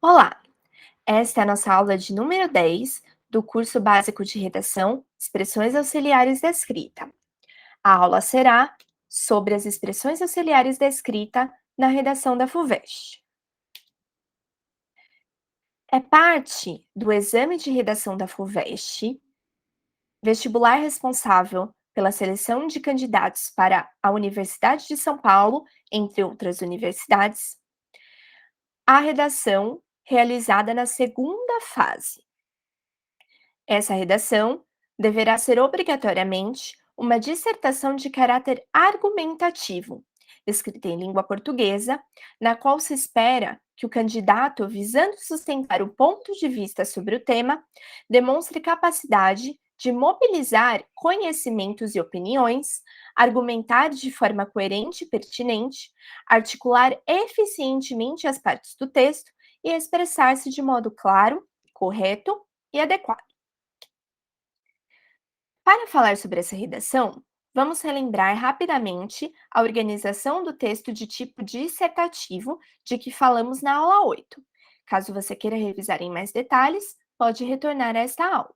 Olá, esta é a nossa aula de número 10 do curso básico de redação, expressões auxiliares da escrita. A aula será sobre as expressões auxiliares da escrita na redação da FUVEST. É parte do exame de redação da FUVEST, vestibular responsável pela seleção de candidatos para a Universidade de São Paulo, entre outras universidades, a redação realizada na segunda fase. Essa redação deverá ser obrigatoriamente uma dissertação de caráter argumentativo, escrita em língua portuguesa, na qual se espera que o candidato, visando sustentar o ponto de vista sobre o tema, demonstre capacidade de mobilizar conhecimentos e opiniões, argumentar de forma coerente e pertinente, articular eficientemente as partes do texto e expressar-se de modo claro, correto e adequado. Para falar sobre essa redação, vamos relembrar rapidamente a organização do texto de tipo dissertativo de que falamos na aula 8. Caso você queira revisar em mais detalhes, pode retornar a esta aula.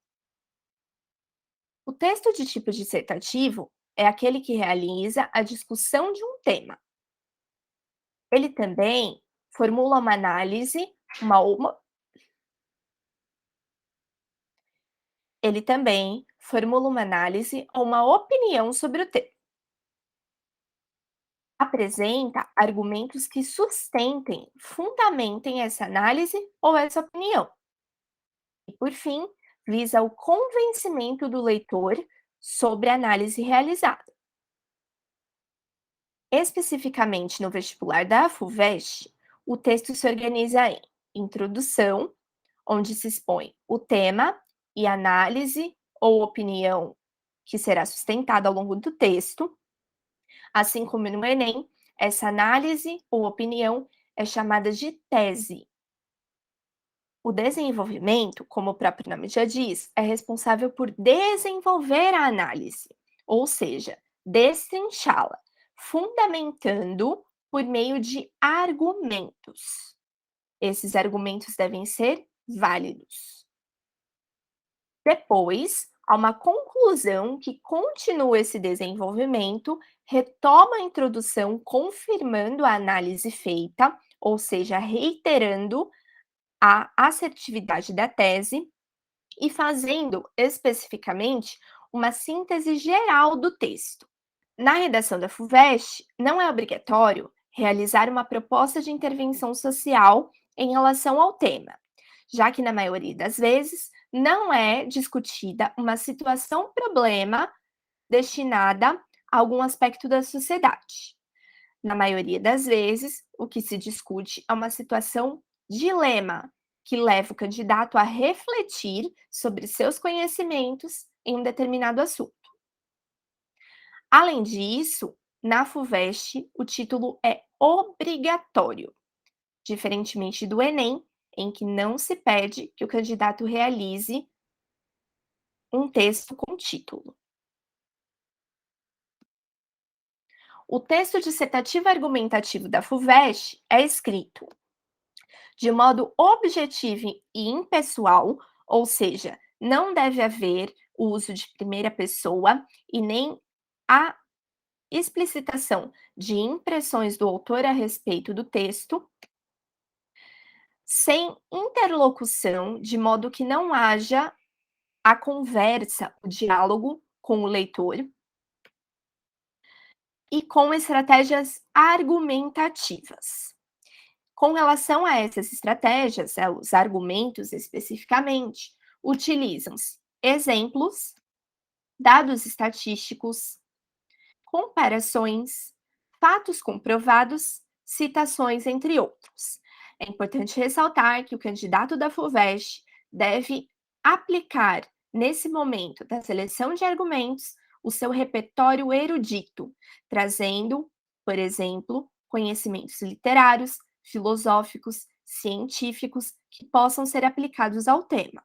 O texto de tipo dissertativo é aquele que realiza a discussão de um tema. Ele também formula uma análise, uma ele também formula uma análise ou uma opinião sobre o tema. Apresenta argumentos que sustentem, fundamentem essa análise ou essa opinião. E, por fim, visa o convencimento do leitor sobre a análise realizada. Especificamente no vestibular da FUVEST, o texto se organiza em introdução, onde se expõe o tema e análise ou opinião que será sustentada ao longo do texto. Assim como no Enem, essa análise ou opinião é chamada de tese. O desenvolvimento, como o próprio nome já diz, é responsável por desenvolver a análise, ou seja, destrinchá-la, fundamentando por meio de argumentos. Esses argumentos devem ser válidos. Depois, há uma conclusão que continua esse desenvolvimento, retoma a introdução, confirmando a análise feita, ou seja, reiterando a assertividade da tese e fazendo especificamente uma síntese geral do texto. Na redação da FUVEST, não é obrigatório realizar uma proposta de intervenção social em relação ao tema, já que na maioria das vezes não é discutida uma situação-problema destinada a algum aspecto da sociedade. Na maioria das vezes, o que se discute é uma situação dilema, que leva o candidato a refletir sobre seus conhecimentos em um determinado assunto. Além disso, na FUVEST, o título é obrigatório, diferentemente do Enem, em que não se pede que o candidato realize um texto com título. O texto dissertativo argumentativo da FUVEST é escrito de modo objetivo e impessoal, ou seja, não deve haver o uso de primeira pessoa e nem a explicitação de impressões do autor a respeito do texto, sem interlocução, de modo que não haja a conversa, o diálogo com o leitor, e com estratégias argumentativas. Com relação a essas estratégias, os argumentos especificamente, utilizam-se exemplos, dados estatísticos, comparações, fatos comprovados, citações, entre outros. É importante ressaltar que o candidato da FUVEST deve aplicar, nesse momento da seleção de argumentos, o seu repertório erudito, trazendo, por exemplo, conhecimentos literários, filosóficos, científicos que possam ser aplicados ao tema.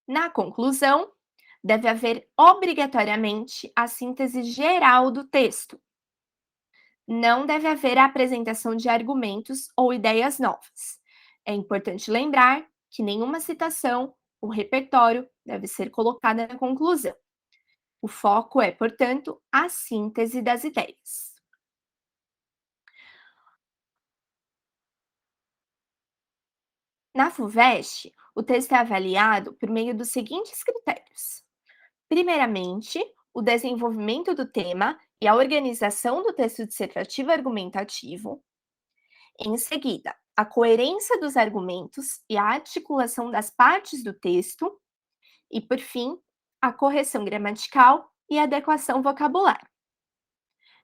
Na conclusão, deve haver obrigatoriamente a síntese geral do texto. Não deve haver a apresentação de argumentos ou ideias novas. É importante lembrar que nenhuma citação ou repertório deve ser colocada na conclusão. O foco é, portanto, a síntese das ideias. Na FUVEST, o texto é avaliado por meio dos seguintes critérios. Primeiramente, o desenvolvimento do tema e a organização do texto dissertativo argumentativo. Em seguida, a coerência dos argumentos e a articulação das partes do texto. E, por fim, a correção gramatical e a adequação vocabular.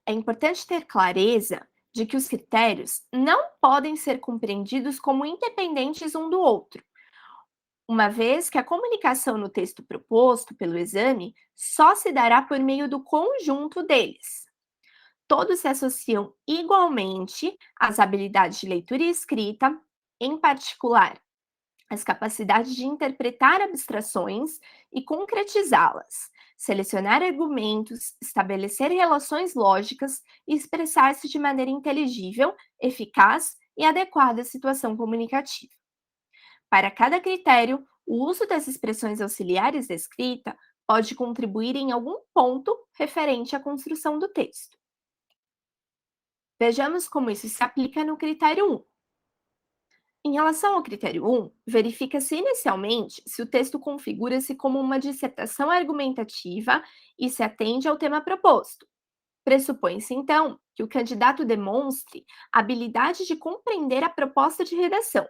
É importante ter clareza de que os critérios não podem ser compreendidos como independentes um do outro, uma vez que a comunicação no texto proposto pelo exame só se dará por meio do conjunto deles. Todos se associam igualmente às habilidades de leitura e escrita, em particular, as capacidades de interpretar abstrações e concretizá-las, selecionar argumentos, estabelecer relações lógicas e expressar-se de maneira inteligível, eficaz e adequada à situação comunicativa. Para cada critério, o uso das expressões auxiliares da escrita pode contribuir em algum ponto referente à construção do texto. Vejamos como isso se aplica no critério 1. Em relação ao critério 1, verifica-se inicialmente se o texto configura-se como uma dissertação argumentativa e se atende ao tema proposto. Pressupõe-se, então, que o candidato demonstre habilidade de compreender a proposta de redação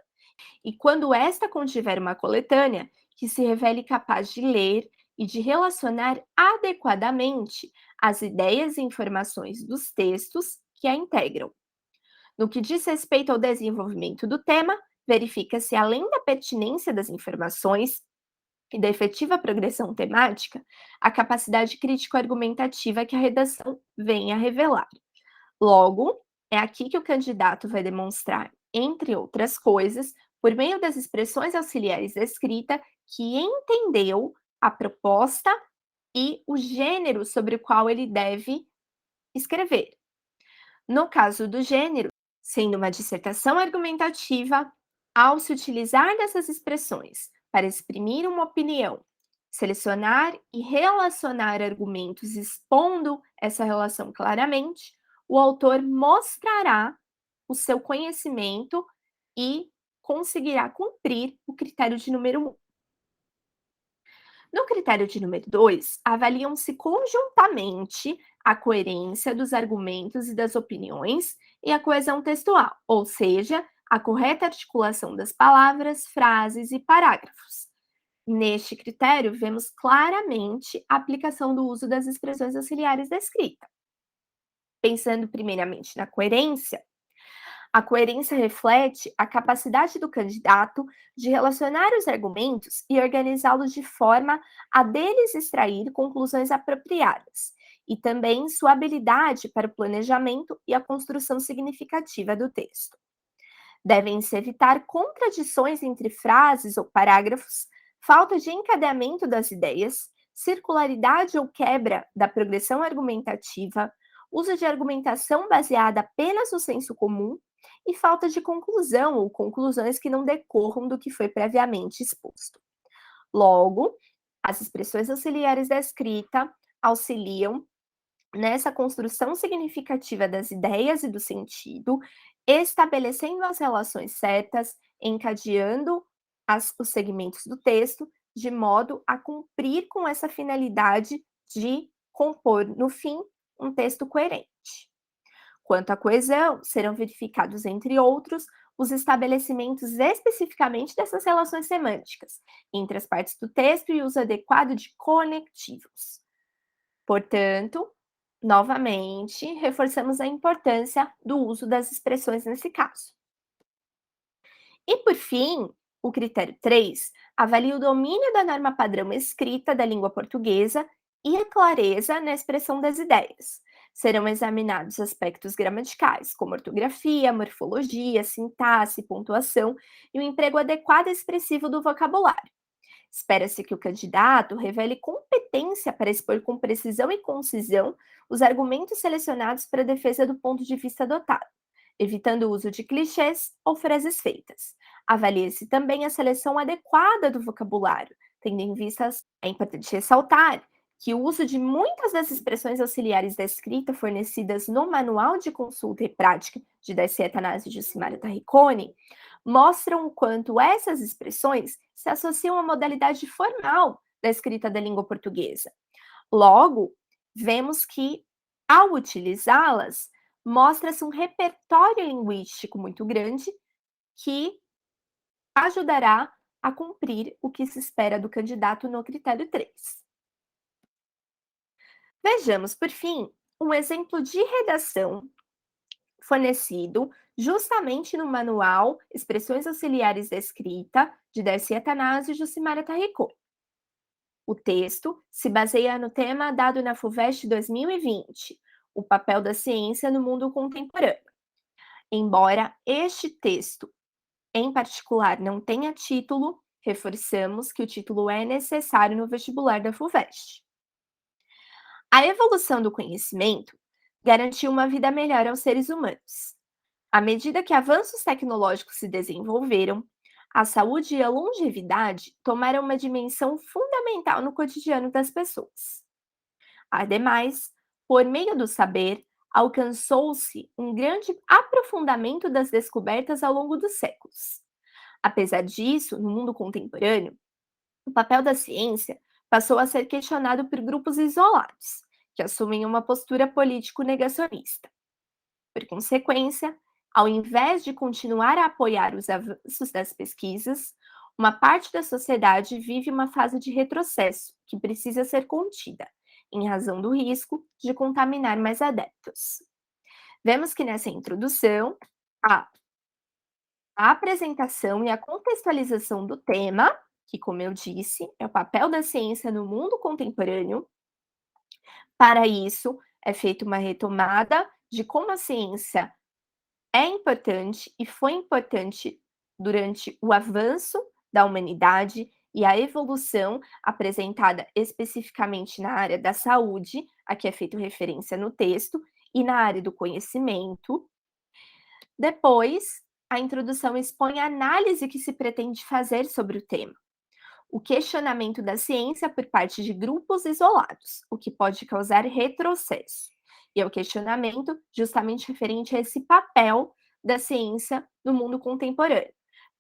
e, quando esta contiver uma coletânea, que se revele capaz de ler e de relacionar adequadamente as ideias e informações dos textos que a integram. No que diz respeito ao desenvolvimento do tema, verifica-se, além da pertinência das informações e da efetiva progressão temática, a capacidade crítico-argumentativa que a redação vem a revelar. Logo, é aqui que o candidato vai demonstrar, entre outras coisas, por meio das expressões auxiliares da escrita, que entendeu a proposta e o gênero sobre o qual ele deve escrever. No caso do gênero, sendo uma dissertação argumentativa, ao se utilizar dessas expressões para exprimir uma opinião, selecionar e relacionar argumentos expondo essa relação claramente, o autor mostrará o seu conhecimento e conseguirá cumprir o critério de número 1. No critério de número 2, avaliam-se conjuntamente a coerência dos argumentos e das opiniões e a coesão textual, ou seja, a correta articulação das palavras, frases e parágrafos. Neste critério, vemos claramente a aplicação do uso das expressões auxiliares da escrita. Pensando primeiramente na coerência, a coerência reflete a capacidade do candidato de relacionar os argumentos e organizá-los de forma a deles extrair conclusões apropriadas, e também sua habilidade para o planejamento e a construção significativa do texto. Devem-se evitar contradições entre frases ou parágrafos, falta de encadeamento das ideias, circularidade ou quebra da progressão argumentativa, uso de argumentação baseada apenas no senso comum e falta de conclusão ou conclusões que não decorram do que foi previamente exposto. Logo, as expressões auxiliares da escrita auxiliam nessa construção significativa das ideias e do sentido, estabelecendo as relações certas, encadeando os segmentos do texto, de modo a cumprir com essa finalidade de compor, no fim, um texto coerente. Quanto à coesão, serão verificados, entre outros, os estabelecimentos especificamente dessas relações semânticas entre as partes do texto e o uso adequado de conectivos. Portanto, novamente, reforçamos a importância do uso das expressões nesse caso. E, por fim, o critério 3 avalia o domínio da norma padrão escrita da língua portuguesa e a clareza na expressão das ideias. Serão examinados aspectos gramaticais, como ortografia, morfologia, sintaxe, pontuação e o emprego adequado e expressivo do vocabulário. Espera-se que o candidato revele competência para expor com precisão e concisão os argumentos selecionados para a defesa do ponto de vista adotado, evitando o uso de clichês ou frases feitas. Avalie-se também a seleção adequada do vocabulário, tendo em vistas, é importante ressaltar que o uso de muitas das expressões auxiliares da escrita fornecidas no Manual de Consulta e Prática de Dacia Tanasi e Jucimara Tarricone mostram o quanto essas expressões se associam à modalidade formal da escrita da língua portuguesa. Logo, vemos que, ao utilizá-las, mostra-se um repertório linguístico muito grande que ajudará a cumprir o que se espera do candidato no critério 3. Vejamos, por fim, um exemplo de redação fornecido justamente no manual Expressões Auxiliares da Escrita, de Darcy Atanásio e Jucimara Tarricot. O texto se baseia no tema dado na FUVEST 2020, o papel da ciência no mundo contemporâneo. Embora este texto, em particular, não tenha título, reforçamos que o título é necessário no vestibular da FUVEST. A evolução do conhecimento garantiu uma vida melhor aos seres humanos. À medida que avanços tecnológicos se desenvolveram, a saúde e a longevidade tomaram uma dimensão fundamental no cotidiano das pessoas. Ademais, por meio do saber, alcançou-se um grande aprofundamento das descobertas ao longo dos séculos. Apesar disso, no mundo contemporâneo, o papel da ciência passou a ser questionado por grupos isolados, que assumem uma postura político-negacionista. Por consequência, ao invés de continuar a apoiar os avanços das pesquisas, uma parte da sociedade vive uma fase de retrocesso que precisa ser contida, em razão do risco de contaminar mais adeptos. Vemos que nessa introdução, a apresentação e a contextualização do tema, que, como eu disse, é o papel da ciência no mundo contemporâneo. Para isso, é feita uma retomada de como a ciência é importante e foi importante durante o avanço da humanidade e a evolução apresentada especificamente na área da saúde, a que é feito referência no texto, e na área do conhecimento. Depois, a introdução expõe a análise que se pretende fazer sobre o tema, o questionamento da ciência por parte de grupos isolados, o que pode causar retrocesso. E é o questionamento justamente referente a esse papel da ciência no mundo contemporâneo.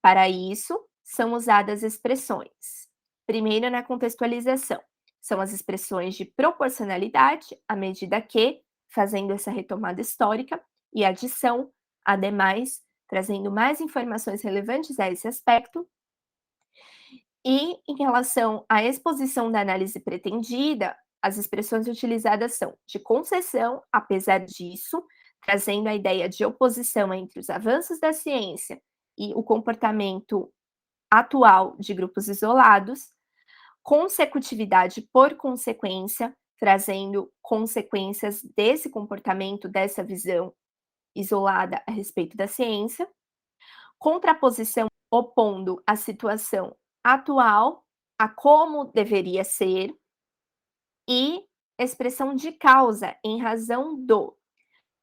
Para isso, são usadas expressões. Primeiro, na contextualização, são as expressões de proporcionalidade, à medida que, fazendo essa retomada histórica, e adição, ademais, trazendo mais informações relevantes a esse aspecto. E, em relação à exposição da análise pretendida, as expressões utilizadas são de concessão, apesar disso, trazendo a ideia de oposição entre os avanços da ciência e o comportamento atual de grupos isolados, consecutividade por consequência, trazendo consequências desse comportamento, dessa visão isolada a respeito da ciência, contraposição opondo a situação atual a como deveria ser, e expressão de causa em razão do,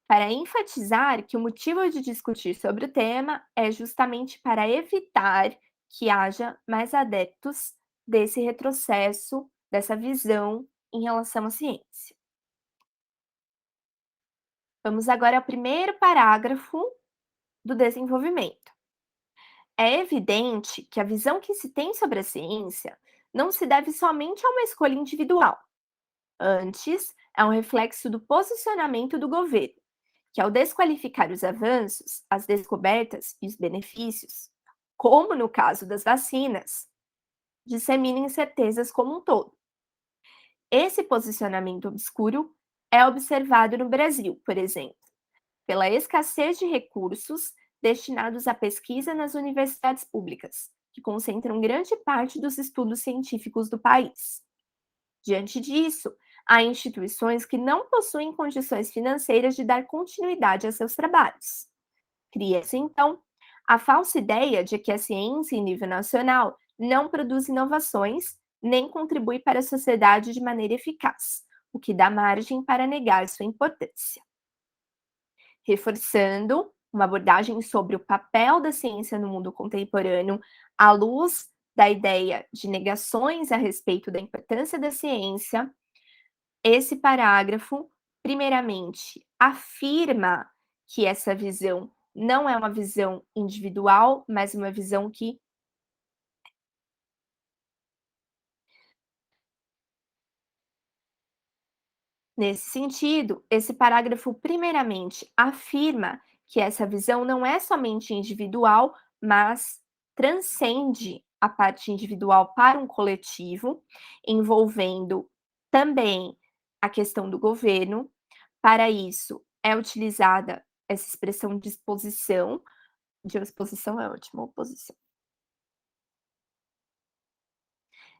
para enfatizar que o motivo de discutir sobre o tema é justamente para evitar que haja mais adeptos desse retrocesso, dessa visão em relação à ciência. Vamos agora ao primeiro parágrafo do desenvolvimento. É evidente que a visão que se tem sobre a ciência não se deve somente a uma escolha individual. Antes, é um reflexo do posicionamento do governo, que ao desqualificar os avanços, as descobertas e os benefícios, como no caso das vacinas, dissemina incertezas como um todo. Esse posicionamento obscuro é observado no Brasil, por exemplo, pela escassez de recursos destinados à pesquisa nas universidades públicas, que concentram grande parte dos estudos científicos do país. Diante disso, há instituições que não possuem condições financeiras de dar continuidade a seus trabalhos. Cria-se, então, a falsa ideia de que a ciência em nível nacional não produz inovações nem contribui para a sociedade de maneira eficaz, o que dá margem para negar sua importância. Reforçando uma abordagem sobre o papel da ciência no mundo contemporâneo, à luz da ideia de negações a respeito da importância da ciência. Esse parágrafo, primeiramente, afirma que essa visão não é uma visão individual, mas uma visão que nesse sentido, esse parágrafo, primeiramente, afirma que essa visão não é somente individual, mas transcende a parte individual para um coletivo, envolvendo também a questão do governo. Para isso, é utilizada essa expressão disposição é ótimo, oposição.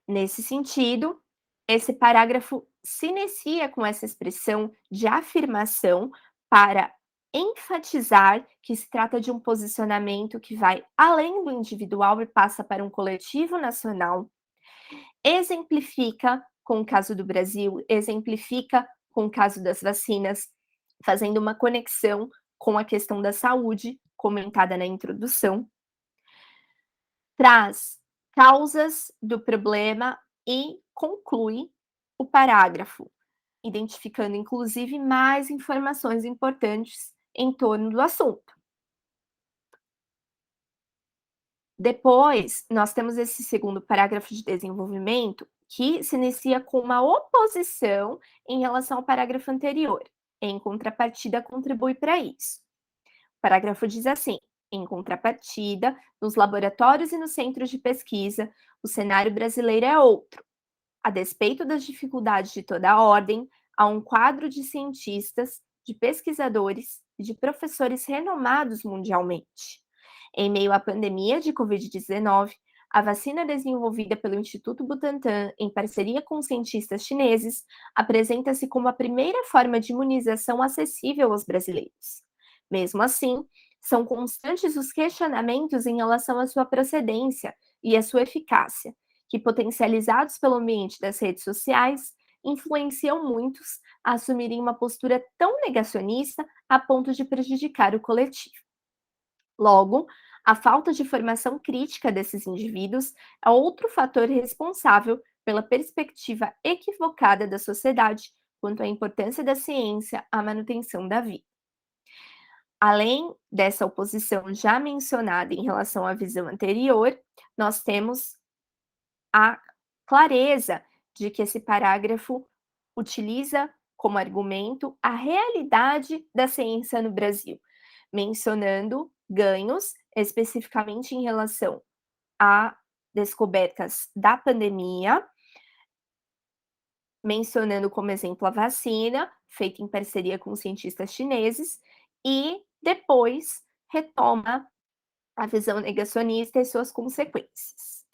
Nesse sentido, esse parágrafo se inicia com essa expressão de afirmação para enfatizar que se trata de um posicionamento que vai além do individual e passa para um coletivo nacional. Exemplifica com o caso do Brasil, exemplifica com o caso das vacinas, fazendo uma conexão com a questão da saúde, comentada na introdução. Traz causas do problema e conclui o parágrafo, identificando inclusive mais informações importantes em torno do assunto. Depois, nós temos esse segundo parágrafo de desenvolvimento, que se inicia com uma oposição em relação ao parágrafo anterior. Em contrapartida, contribui para isso. O parágrafo diz assim: em contrapartida, nos laboratórios e nos centros de pesquisa, o cenário brasileiro é outro. A despeito das dificuldades de toda a ordem, há um quadro de cientistas, de pesquisadores e de professores renomados mundialmente. Em meio à pandemia de Covid-19, a vacina desenvolvida pelo Instituto Butantan, em parceria com cientistas chineses, apresenta-se como a primeira forma de imunização acessível aos brasileiros. Mesmo assim, são constantes os questionamentos em relação à sua procedência e à sua eficácia, que, potencializados pelo ambiente das redes sociais, influenciam muitos a assumirem uma postura tão negacionista a ponto de prejudicar o coletivo. Logo, a falta de formação crítica desses indivíduos é outro fator responsável pela perspectiva equivocada da sociedade quanto à importância da ciência à manutenção da vida. Além dessa oposição já mencionada em relação à visão anterior, nós temos a clareza de que esse parágrafo utiliza como argumento a realidade da ciência no Brasil, mencionando ganhos especificamente em relação a descobertas da pandemia, mencionando como exemplo a vacina, feita em parceria com cientistas chineses, e depois retoma a visão negacionista e suas consequências.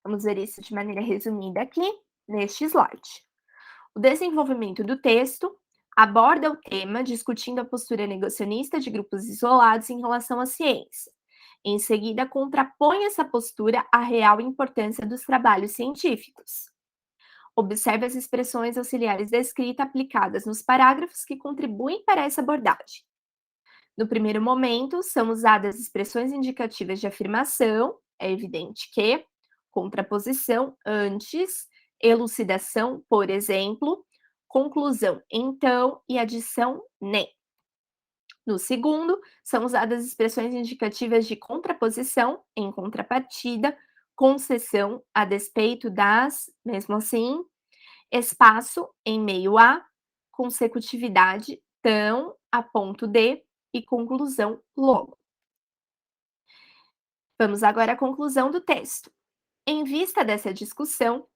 Vamos ver isso de maneira resumida aqui neste slide. O desenvolvimento do texto aborda o tema discutindo a postura negacionista de grupos isolados em relação à ciência. Em seguida, contrapõe essa postura à real importância dos trabalhos científicos. Observe as expressões auxiliares da escrita aplicadas nos parágrafos que contribuem para essa abordagem. No primeiro momento, são usadas expressões indicativas de afirmação, é evidente que, contraposição, antes, elucidação, por exemplo, conclusão, então, e adição, nem. No segundo, são usadas expressões indicativas de contraposição, em contrapartida, concessão, a despeito das, mesmo assim, espaço, em meio a, consecutividade, tão, a ponto de, e conclusão, logo. Vamos agora à conclusão do texto. Em vista dessa discussão,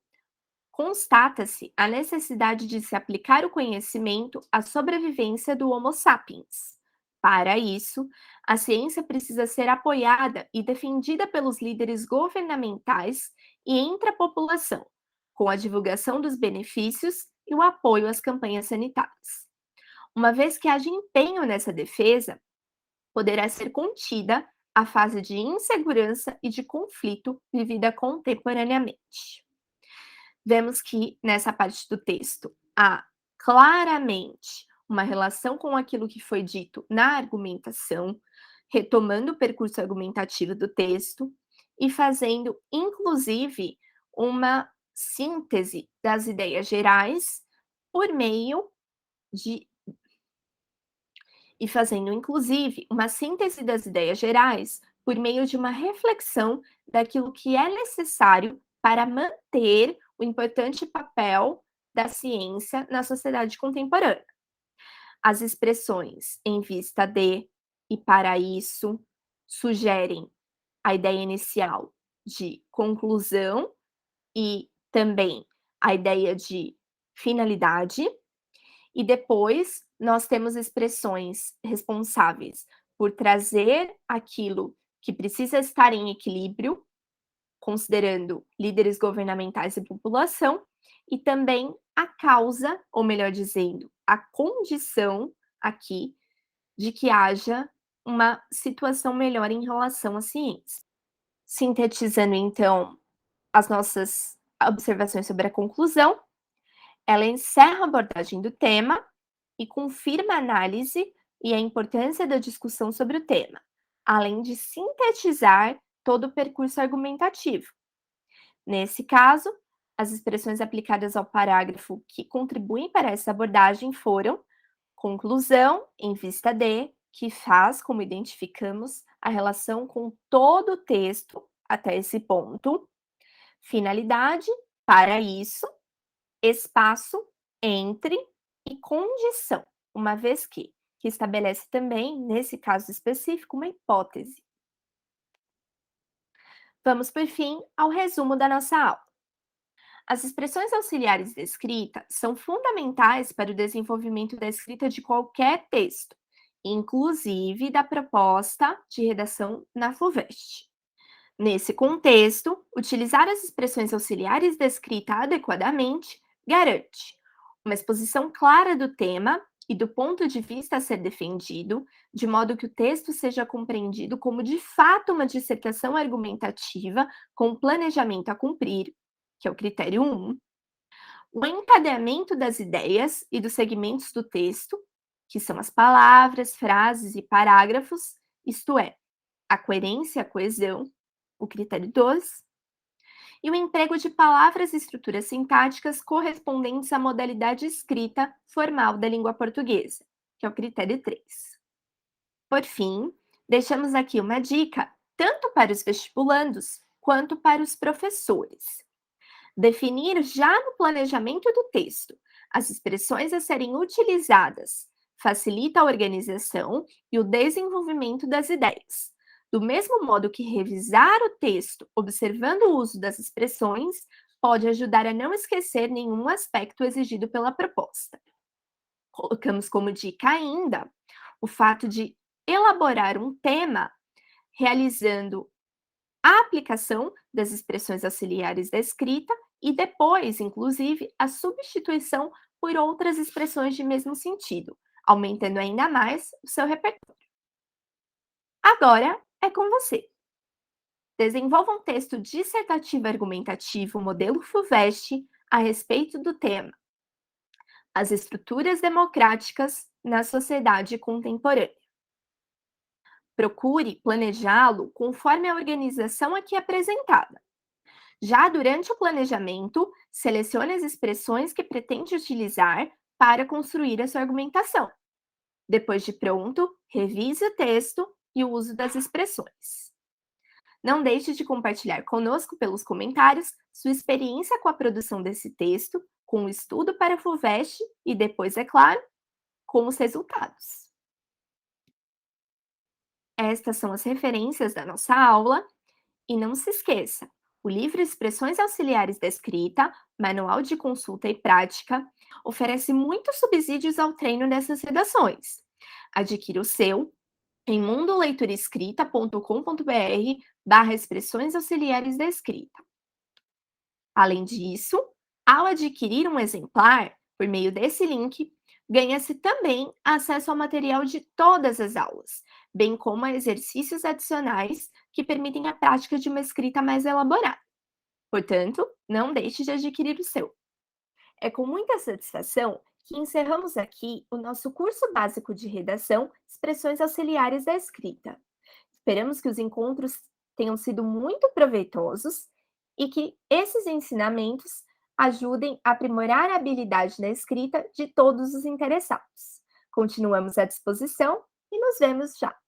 constata-se a necessidade de se aplicar o conhecimento à sobrevivência do Homo sapiens. Para isso, a ciência precisa ser apoiada e defendida pelos líderes governamentais e entre a população, com a divulgação dos benefícios e o apoio às campanhas sanitárias. Uma vez que haja empenho nessa defesa, poderá ser contida a fase de insegurança e de conflito vivida contemporaneamente. Vemos que nessa parte do texto há claramente uma relação com aquilo que foi dito na argumentação, retomando o percurso argumentativo do texto e fazendo, inclusive, uma síntese das ideias gerais por meio de fazendo, inclusive, uma síntese das ideias gerais por meio de uma reflexão daquilo que é necessário para manter o importante papel da ciência na sociedade contemporânea. As expressões "em vista de" e "para isso" sugerem a ideia inicial de conclusão e também a ideia de finalidade, e depois nós temos expressões responsáveis por trazer aquilo que precisa estar em equilíbrio, considerando líderes governamentais e população, e também a causa, ou melhor dizendo, a condição aqui de que haja uma situação melhor em relação à ciência. Sintetizando então as nossas observações sobre a conclusão, ela encerra a abordagem do tema e confirma a análise e a importância da discussão sobre o tema, além de sintetizar todo o percurso argumentativo. Nesse caso, as expressões aplicadas ao parágrafo que contribuem para essa abordagem foram conclusão, em vista de, que faz, como identificamos, a relação com todo o texto até esse ponto, finalidade, para isso, espaço, entre e condição, uma vez que estabelece também, nesse caso específico, uma hipótese. Vamos, por fim, ao resumo da nossa aula. As expressões auxiliares da escrita são fundamentais para o desenvolvimento da escrita de qualquer texto, inclusive da proposta de redação na FUVEST. Nesse contexto, utilizar as expressões auxiliares da escrita adequadamente garante uma exposição clara do tema e do ponto de vista a ser defendido, de modo que o texto seja compreendido como de fato uma dissertação argumentativa com planejamento a cumprir, que é o critério 1, o encadeamento das ideias e dos segmentos do texto, que são as palavras, frases e parágrafos, isto é, a coerência e a coesão, o critério 2, e o emprego de palavras e estruturas sintáticas correspondentes à modalidade escrita formal da língua portuguesa, que é o critério 3. Por fim, deixamos aqui uma dica tanto para os vestibulandos quanto para os professores. Definir já no planejamento do texto as expressões a serem utilizadas facilita a organização e o desenvolvimento das ideias. Do mesmo modo que revisar o texto observando o uso das expressões pode ajudar a não esquecer nenhum aspecto exigido pela proposta. Colocamos como dica ainda o fato de elaborar um tema realizando a aplicação das expressões auxiliares da escrita e depois, inclusive, a substituição por outras expressões de mesmo sentido, aumentando ainda mais o seu repertório. Agora é com você. Desenvolva um texto dissertativo argumentativo modelo FUVEST a respeito do tema As estruturas democráticas na sociedade contemporânea. Procure planejá-lo conforme a organização aqui apresentada. Já durante o planejamento, selecione as expressões que pretende utilizar para construir a sua argumentação. Depois de pronto, revise o texto e o uso das expressões. Não deixe de compartilhar conosco pelos comentários sua experiência com a produção desse texto, com o estudo para a FUVEST e depois, é claro, com os resultados. Estas são as referências da nossa aula e não se esqueça, o livro Expressões Auxiliares da Escrita, Manual de Consulta e Prática, oferece muitos subsídios ao treino dessas redações. Adquira o seu em mundoleiturescrita.com.br/expressões auxiliares da escrita. Além disso, ao adquirir um exemplar, por meio desse link, ganha-se também acesso ao material de todas as aulas, bem como a exercícios adicionais que permitem a prática de uma escrita mais elaborada. Portanto, não deixe de adquirir o seu. É com muita satisfação que encerramos aqui o nosso curso básico de redação, Expressões Auxiliares da Escrita. Esperamos que os encontros tenham sido muito proveitosos e que esses ensinamentos ajudem a aprimorar a habilidade na escrita de todos os interessados. Continuamos à disposição e nos vemos já!